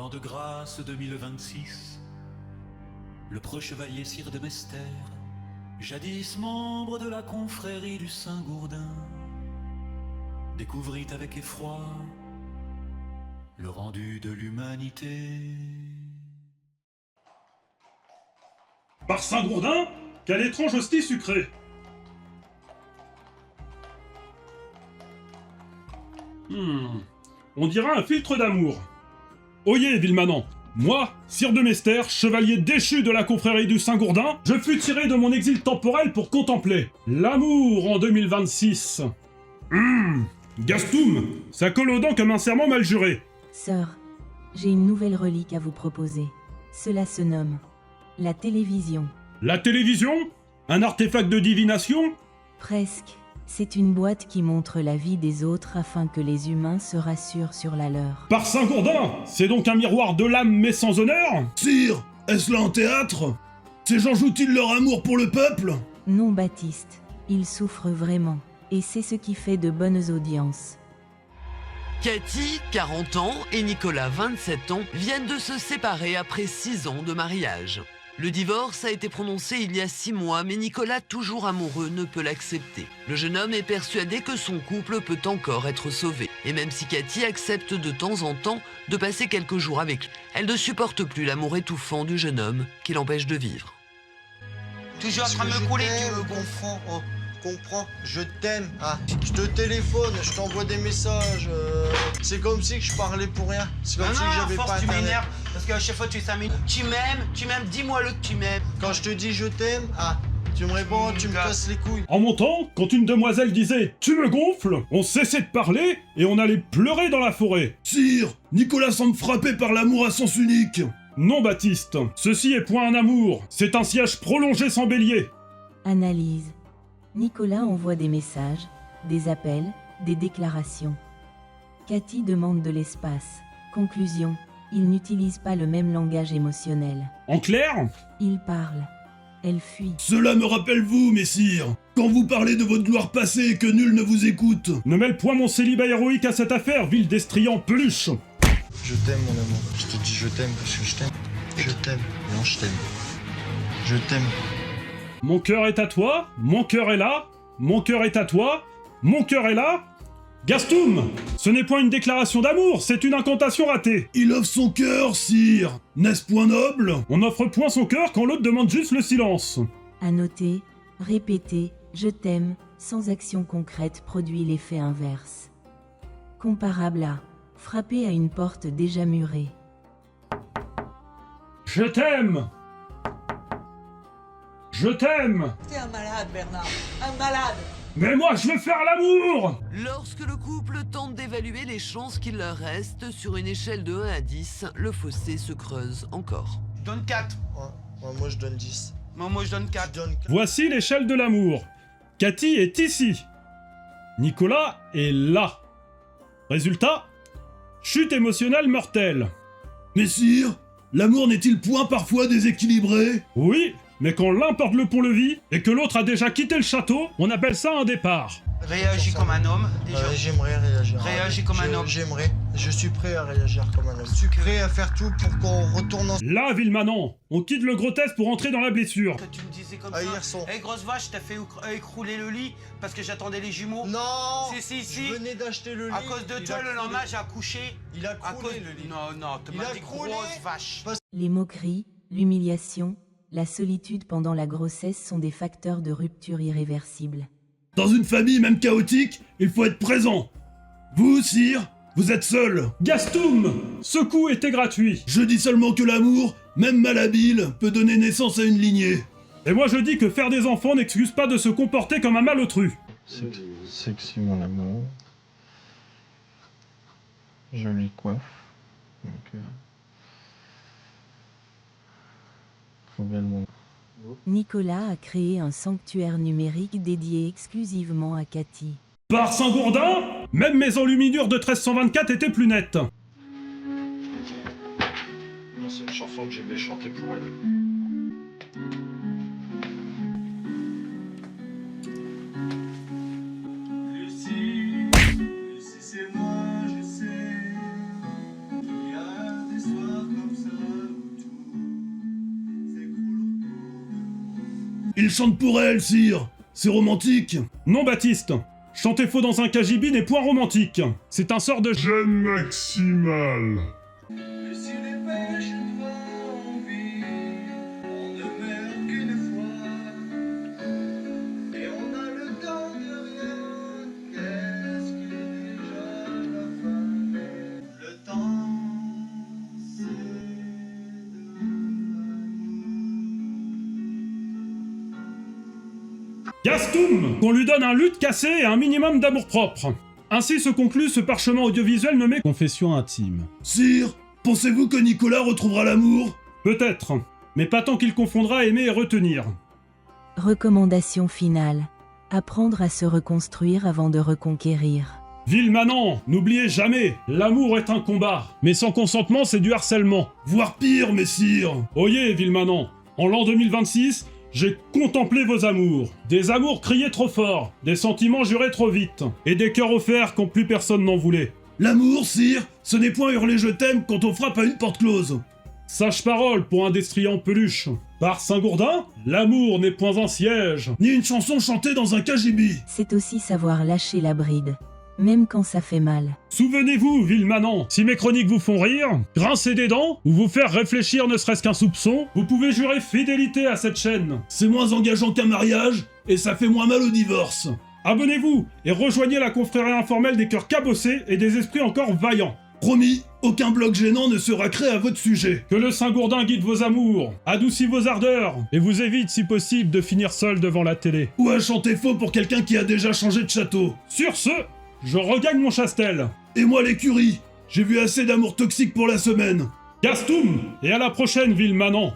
l'an de grâce 2026, le preux chevalier sire de Mester, jadis membre de la confrérie du Saint-Gourdin, découvrit avec effroi le rendu de l'humanité. Par Saint-Gourdin, quelle étrange hostie sucrée! On dirait un filtre d'amour. Oyez, Villemanant, moi, sire de Mester, chevalier déchu de la confrérie du Saint-Gourdin, je fus tiré de mon exil temporel pour contempler l'amour en 2026. Gastoum, ça colle aux dents comme un serment mal juré. Sœur, j'ai une nouvelle relique à vous proposer. Cela se nomme la télévision. La télévision? Un artefact de divination? Presque. C'est une boîte qui montre la vie des autres afin que les humains se rassurent sur la leur. Par Saint-Gourdin, c'est donc un miroir de l'âme mais sans honneur? Sire, est-ce là un théâtre? Ces gens jouent-ils leur amour pour le peuple? Non, Baptiste, ils souffrent vraiment. Et c'est ce qui fait de bonnes audiences. Cathy, 40 ans, et Nicolas, 27 ans, viennent de se séparer après 6 ans de mariage. Le divorce a été prononcé il y a 6 mois, mais Nicolas, toujours amoureux, ne peut l'accepter. Le jeune homme est persuadé que son couple peut encore être sauvé. Et même si Cathy accepte de temps en temps de passer quelques jours avec lui, elle ne supporte plus l'amour étouffant du jeune homme qui l'empêche de vivre. Toujours en train de me couler, tu me comprends, oh, comprends, je t'aime. Ah, je te téléphone, je t'envoie des messages. C'est comme si que je parlais pour rien. C'est comme si que j'avais pas tu internet. m'énerves, parce qu'à chaque fois tu es 5 minutes. Tu m'aimes, dis-moi-le que tu m'aimes. Quand je te dis je t'aime, ah, tu me réponds, tu me casses les couilles. En montant, quand une demoiselle disait « Tu me gonfles », on cessait de parler et on allait pleurer dans la forêt. Sire, Nicolas semble frappé par l'amour à sens unique. Non, Baptiste, ceci est point un amour, c'est un siège prolongé sans bélier. Analyse. Nicolas envoie des messages, des appels, des déclarations. Cathy demande de l'espace. Conclusion. Il n'utilise pas le même langage émotionnel. En clair, Il parle. Elle fuit. Cela me rappelle vous, messire, quand vous parlez de votre gloire passée et que nul ne vous écoute. ne mêle point mon célibat héroïque à cette affaire, ville d'Estrian peluche. Je t'aime, mon amour. Je te dis je t'aime parce que je t'aime. Je t'aime. Non, je t'aime. Je t'aime. Mon cœur est à toi, mon cœur est là, mon cœur est à toi, mon cœur est là. Gastoum, ce n'est point une déclaration d'amour, c'est une incantation ratée. Il offre son cœur, sire. N'est-ce point noble? On n'offre point son cœur quand l'autre demande juste le silence. À noter, répéter « je t'aime » sans action concrète produit l'effet inverse. Comparable à frapper à une porte déjà murée. Je t'aime. Je t'aime. T'es un malade, Bernard. Un malade. Mais moi je veux faire l'amour. Lorsque le couple tente d'évaluer les chances qu'il leur reste sur une échelle de 1 à 10, le fossé se creuse encore. Je donne 4. Ouais, moi je donne 10. Moi je donne 4. Je donne 4. Voici l'échelle de l'amour. Cathy est ici. Nicolas est là. Résultat, chute émotionnelle mortelle. Messire, l'amour n'est-il point parfois déséquilibré? Oui, mais quand l'un porte le pont-levis et que l'autre a déjà quitté le château, on appelle ça un départ. Réagis comme un homme, déjà. J'aimerais réagir. Réagis comme un homme. J'aimerais. Je suis prêt à réagir comme un homme. Je suis prêt à faire tout pour qu'on retourne en... Là, Villemanant, on quitte le grotesque pour entrer dans la blessure. Que tu me disais comme Ah, ça. hier son. Hé, grosse vache, t'as fait écrouler le lit parce que j'attendais les jumeaux. Non. Si. Je venais d'acheter le lit. À cause de Il toi, a le croulé. lendemain, j'ai accouché. Il a À cause croulé le lit. Non, tu Il m'as a dit croulé. grosse vache. Les moqueries, l'humiliation, la solitude pendant la grossesse sont des facteurs de rupture irréversible. Dans une famille même chaotique, il faut être présent. Vous, sire, vous êtes seul. Gastoum, ce coup était gratuit. Je dis seulement que l'amour, même malhabile, peut donner naissance à une lignée. Et moi je dis que faire des enfants n'excuse pas de se comporter comme un malotru. Sexy, mon amour. Jolie coiffe. Donc, trop belle, mon... Nicolas a créé un sanctuaire numérique dédié exclusivement à Cathy. Par Saint-Gourdin, même mes enluminures de 1324 étaient plus nettes. C'est une chanson que j'aimais chanter pour elle. Lucie, c'est moi, je sais. Il y a des soirs Il chante pour elle, sire. C'est romantique. Non, Baptiste. Chanter faux dans un KGB n'est point romantique. C'est un sort de Gêne maximale. Si les pêches en vie, on ne meurt qu'une fois. Et on a le temps de rien. Qu'est-ce qui est déjà la fin? Le temps, c'est de Gastoum, qu'on lui donne un luth cassé et un minimum d'amour-propre. Ainsi se conclut ce parchemin audiovisuel nommé Confession intime. Sire, pensez-vous que Nicolas retrouvera l'amour? Peut-être, mais pas tant qu'il confondra aimer et retenir. Recommandation finale. Apprendre à se reconstruire avant de reconquérir. Villemanant, n'oubliez jamais, l'amour est un combat, mais sans consentement c'est du harcèlement. Voire pire, messire. Oyez, Villemanant, en l'an 2026, j'ai contemplé vos amours. Des amours criés trop fort, des sentiments jurés trop vite, et des cœurs offerts quand plus personne n'en voulait. L'amour, sire, ce n'est point hurler je t'aime quand on frappe à une porte close. Sage parole pour un destrier en peluche. Par Saint-Gourdin, l'amour n'est point un siège. Ni une chanson chantée dans un KGB. C'est aussi savoir lâcher la bride, même quand ça fait mal. Souvenez-vous, Villemanant, si mes chroniques vous font rire, grincer des dents, ou vous faire réfléchir ne serait-ce qu'un soupçon, vous pouvez jurer fidélité à cette chaîne. C'est moins engageant qu'un mariage, et ça fait moins mal au divorce. Abonnez-vous et rejoignez la confrérie informelle des cœurs cabossés et des esprits encore vaillants. Promis, aucun blog gênant ne sera créé à votre sujet. Que le Saint-Gourdin guide vos amours, adoucit vos ardeurs, et vous évite si possible de finir seul devant la télé. Ou à chanter faux pour quelqu'un qui a déjà changé de château. Sur ce, je regagne mon chastel. Et moi l'écurie. J'ai vu assez d'amour toxique pour la semaine. Gastoum, et à la prochaine, Villemanant.